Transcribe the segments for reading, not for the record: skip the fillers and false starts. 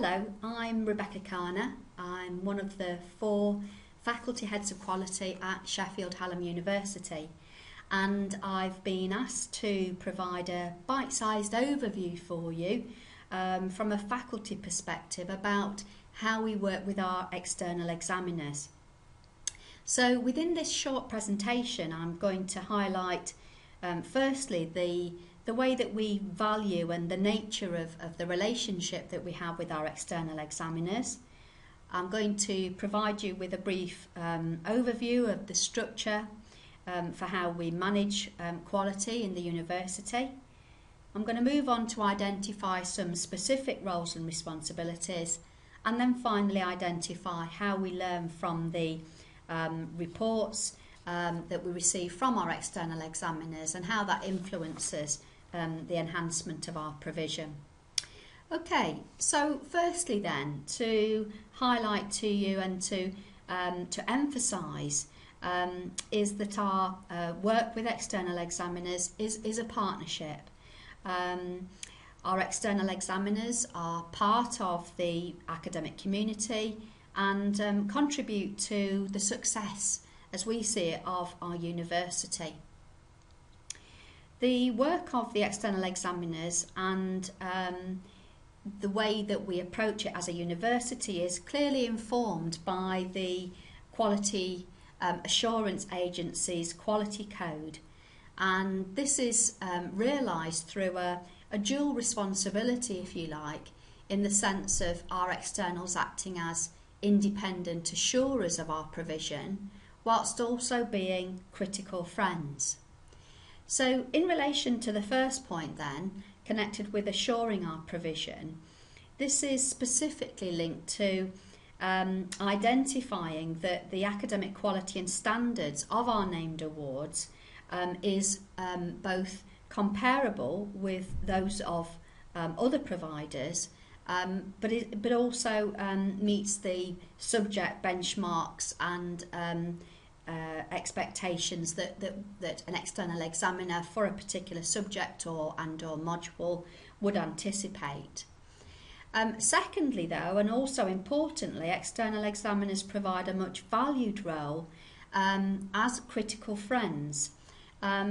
Hello, I'm Rebecca Khanna. I'm one of the 4 faculty heads of quality at Sheffield Hallam University, and I've been asked to provide a bite-sized overview for you from a faculty perspective about how we work with our external examiners. So within this short presentation, I'm going to highlight firstly the way that we value and the nature of the relationship that we have with our external examiners. I'm going to provide you with a brief overview of the structure for how we manage quality in the university. I'm going to move on to identify some specific roles and responsibilities, and then finally identify how we learn from the reports that we receive from our external examiners and how that influences the enhancement of our provision. Okay, so firstly then, to highlight to you and to emphasise is that our work with external examiners is a partnership. Our external examiners are part of the academic community and contribute to the success, as we see it, of our university. The work of the external examiners and the way that we approach it as a university is clearly informed by the Quality Assurance Agency's Quality Code, and this is realised through a dual responsibility, if you like, in the sense of our externals acting as independent assurers of our provision, whilst also being critical friends. So in relation to the first point then, connected with assuring our provision, this is specifically linked to identifying that the academic quality and standards of our named awards is both comparable with those of other providers, but also meets the subject benchmarks and expectations that an external examiner for a particular subject or module would anticipate. Secondly though, and also importantly, external examiners provide a much valued role as critical friends.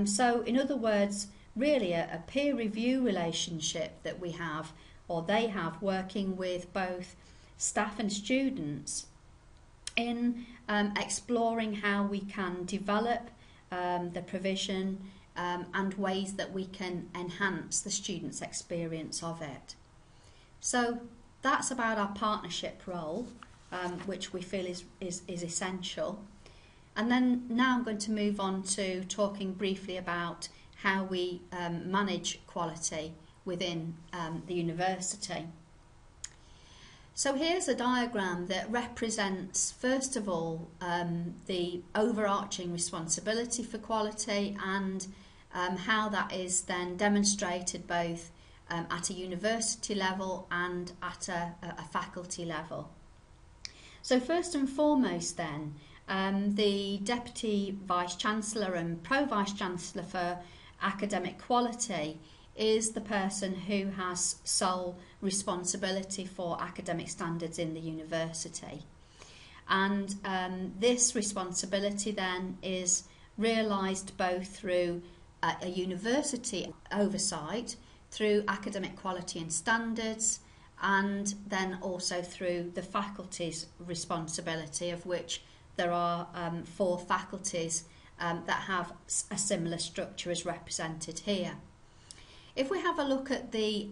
So in other words, really a peer review relationship that we have, or they have, working with both staff and students in exploring how we can develop the provision and ways that we can enhance the students' experience of it. So that's about our partnership role, which we feel is essential. And then now I'm going to move on to talking briefly about how we manage quality within the university. So here's a diagram that represents, first of all, the overarching responsibility for quality and how that is then demonstrated both at a university level and at a faculty level. So first and foremost then, the Deputy Vice-Chancellor and Pro-Vice-Chancellor for Academic Quality is the person who has sole responsibility for academic standards in the university. And this responsibility then is realised both through a university oversight, through academic quality and standards, and then also through the faculty's responsibility, of which there are 4 faculties that have a similar structure as represented here. If we have a look at the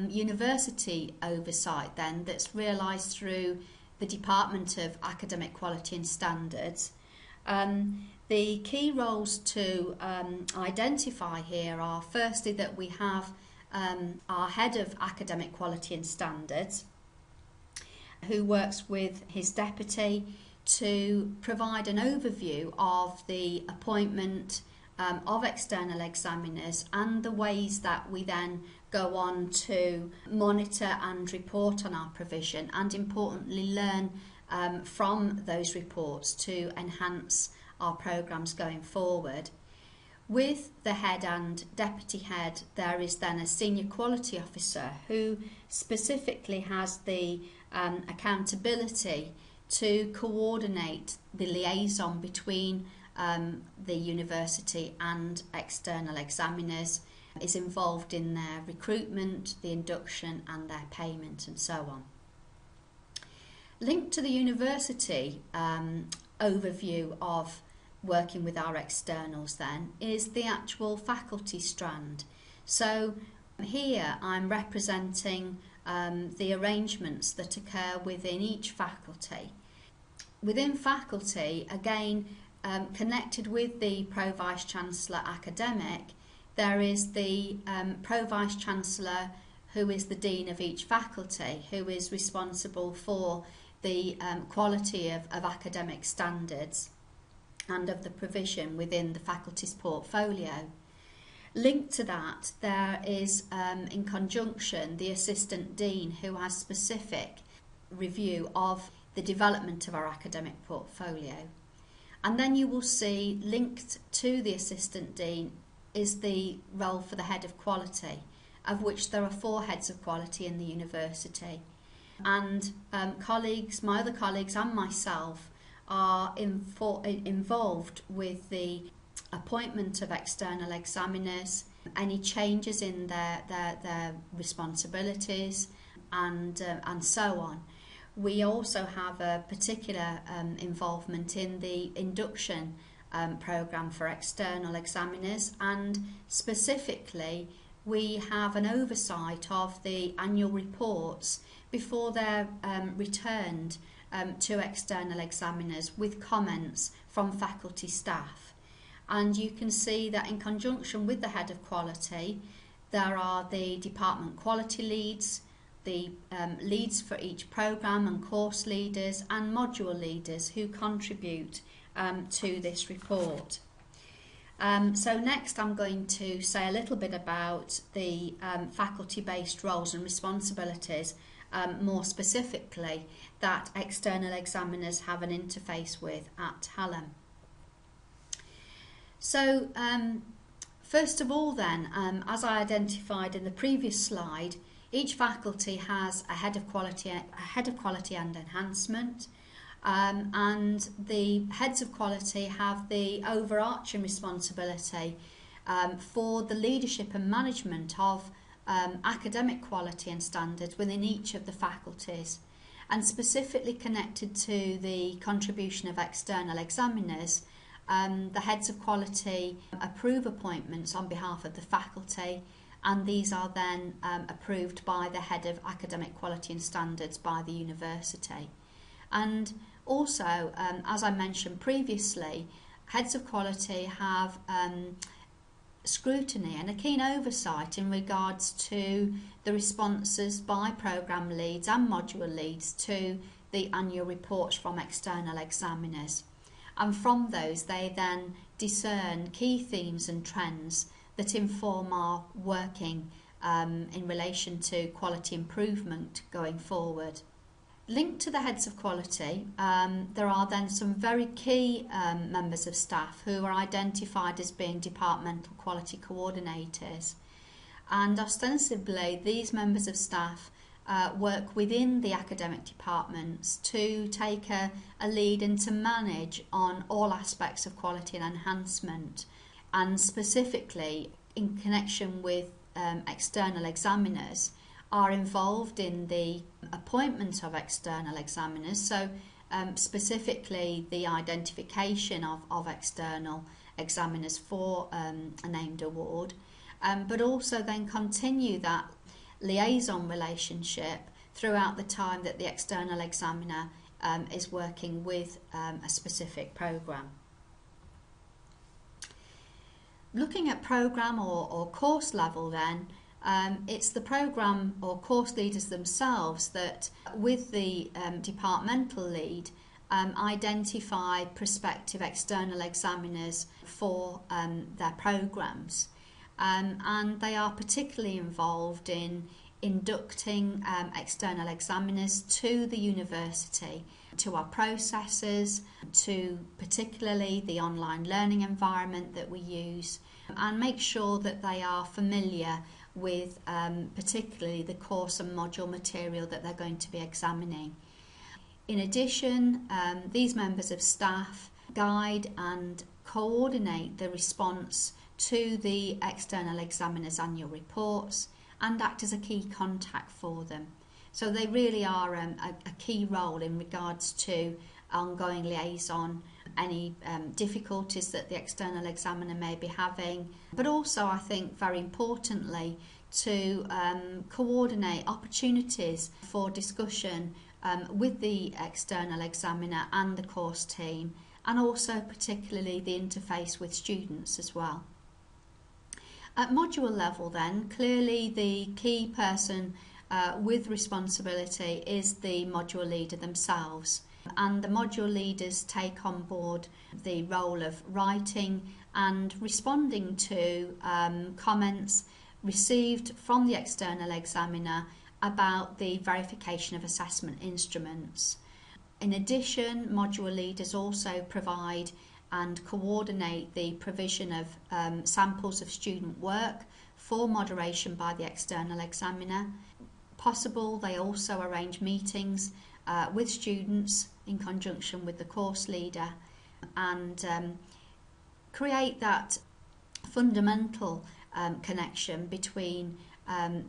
university oversight then, that's realised through the Department of Academic Quality and Standards, the key roles to identify here are firstly that we have our Head of Academic Quality and Standards, who works with his deputy to provide an overview of the appointment of external examiners and the ways that we then go on to monitor and report on our provision, and importantly learn from those reports to enhance our programmes going forward. With the head and deputy head, there is then a senior quality officer who specifically has the accountability to coordinate the liaison between the university and external examiners, is involved in their recruitment, the induction and their payment and so on. Linked to the university overview of working with our externals then is the actual faculty strand. So here I'm representing the arrangements that occur within each faculty. Within faculty, again, connected with the Pro-Vice-Chancellor academic, there is the Pro-Vice-Chancellor who is the Dean of each faculty, who is responsible for the quality of academic standards and of the provision within the faculty's portfolio. Linked to that, there is, in conjunction, the Assistant Dean who has specific review of the development of our academic portfolio. And then you will see, linked to the Assistant Dean, is the role for the Head of Quality, of which there are 4 heads of quality in the university. And colleagues, my other colleagues and myself are involved with the appointment of external examiners, any changes in their responsibilities and so on. We also have a particular involvement in the induction programme for external examiners, and specifically we have an oversight of the annual reports before they're returned to external examiners with comments from faculty staff. And you can see that in conjunction with the Head of Quality, there are the department quality leads, the leads for each programme and course leaders and module leaders who contribute to this report. So next I'm going to say a little bit about the faculty-based roles and responsibilities, more specifically that external examiners have an interface with at Hallam. So first of all then, as I identified in the previous slide, each faculty has a head of quality and enhancement, and the heads of quality have the overarching responsibility for the leadership and management of academic quality and standards within each of the faculties, and specifically connected to the contribution of external examiners. The heads of quality approve appointments on behalf of the faculty, and these are then approved by the head of academic quality and standards by the university. And also, as I mentioned previously, heads of quality have scrutiny and a keen oversight in regards to the responses by programme leads and module leads to the annual reports from external examiners. And from those they then discern key themes and trends that inform our working in relation to quality improvement going forward. Linked to the heads of quality, there are then some very key members of staff who are identified as being departmental quality coordinators. And ostensibly, these members of staff work within the academic departments to take a lead and to manage on all aspects of quality and enhancement, and specifically in connection with external examiners are involved in the appointment of external examiners, so specifically the identification of external examiners for a named award, but also then continue that liaison relationship throughout the time that the external examiner is working with a specific programme. Looking at programme or course level then, it's the programme or course leaders themselves that, with the departmental lead, identify prospective external examiners for their programmes. And they are particularly involved in inducting external examiners to the university, to our processes, to particularly the online learning environment that we use, and make sure that they are familiar with particularly the course and module material that they're going to be examining. In addition, these members of staff guide and coordinate the response to the external examiner's annual reports and act as a key contact for them. So they really are a key role in regards to ongoing liaison, any difficulties that the external examiner may be having, but also I think very importantly to coordinate opportunities for discussion with the external examiner and the course team, and also particularly the interface with students as well. At module level then, clearly the key person with responsibility is the module leader themselves, and the module leaders take on board the role of writing and responding to comments received from the external examiner about the verification of assessment instruments. In addition, module leaders also provide and coordinate the provision of samples of student work for moderation by the external examiner. Possible, they also arrange meetings with students in conjunction with the course leader and create that fundamental connection between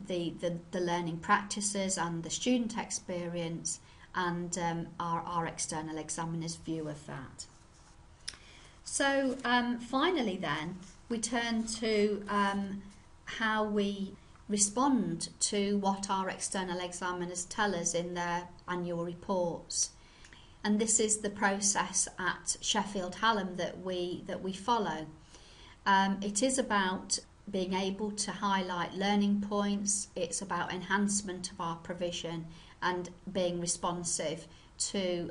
the learning practices and the student experience and our external examiner's view of that. So finally then, we turn to how we respond to what our external examiners tell us in their annual reports. And this is the process at Sheffield Hallam that we follow. It is about being able to highlight learning points, it's about enhancement of our provision and being responsive to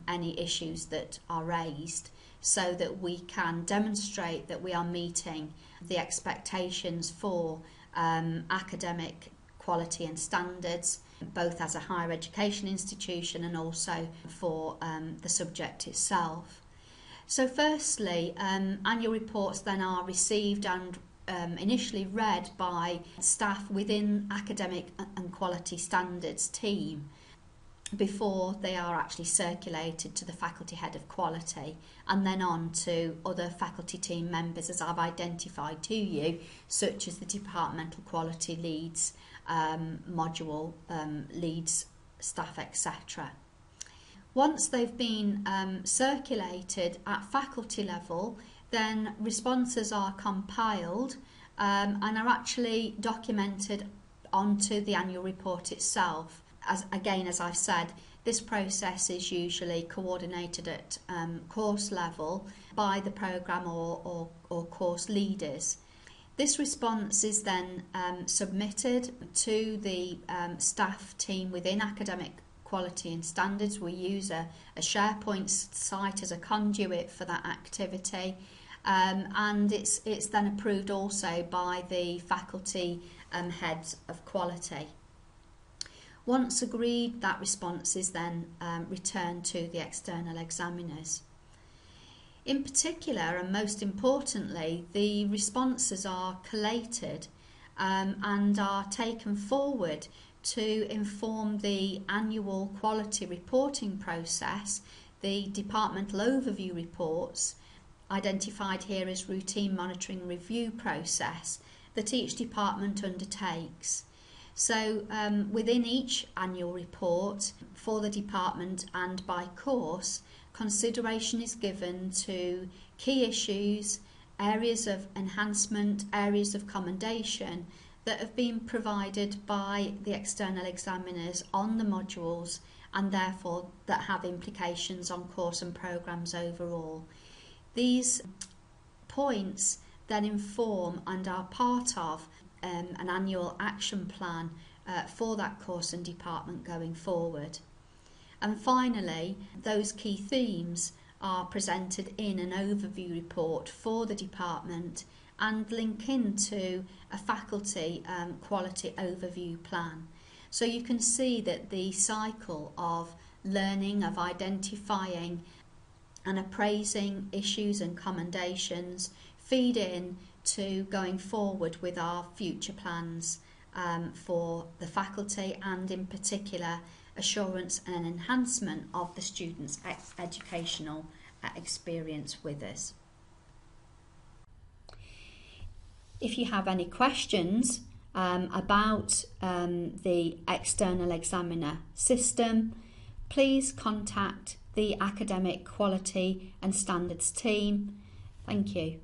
any issues that are raised, so that we can demonstrate that we are meeting the expectations for academic quality and standards, both as a higher education institution and also for the subject itself. So firstly, annual reports then are received and initially read by staff within academic and quality standards team before they are actually circulated to the faculty head of quality and then on to other faculty team members, as I've identified to you, such as the departmental quality leads, module leads, staff, etc. Once they've been circulated at faculty level, then responses are compiled and are actually documented onto the annual report itself. As I've said, this process is usually coordinated at course level by the programme or course leaders. This response is then submitted to the staff team within academic quality and standards. We use a SharePoint site as a conduit for that activity, and it's then approved also by the faculty heads of quality. Once agreed, that response is then returned to the external examiners. In particular, and most importantly, the responses are collated and are taken forward to inform the annual quality reporting process, the departmental overview reports, identified here as routine monitoring review process, that each department undertakes. So within each annual report for the department and by course, consideration is given to key issues, areas of enhancement, areas of commendation that have been provided by the external examiners on the modules and therefore that have implications on course and programmes overall. These points then inform and are part of an annual action plan for that course and department going forward. And finally, those key themes are presented in an overview report for the department and link into a faculty quality overview plan. So you can see that the cycle of learning, of identifying and appraising issues and commendations feed in to going forward with our future plans for the faculty, and in particular assurance and enhancement of the students' educational experience with us. If you have any questions about the external examiner system, please contact the Academic Quality and Standards team. Thank you.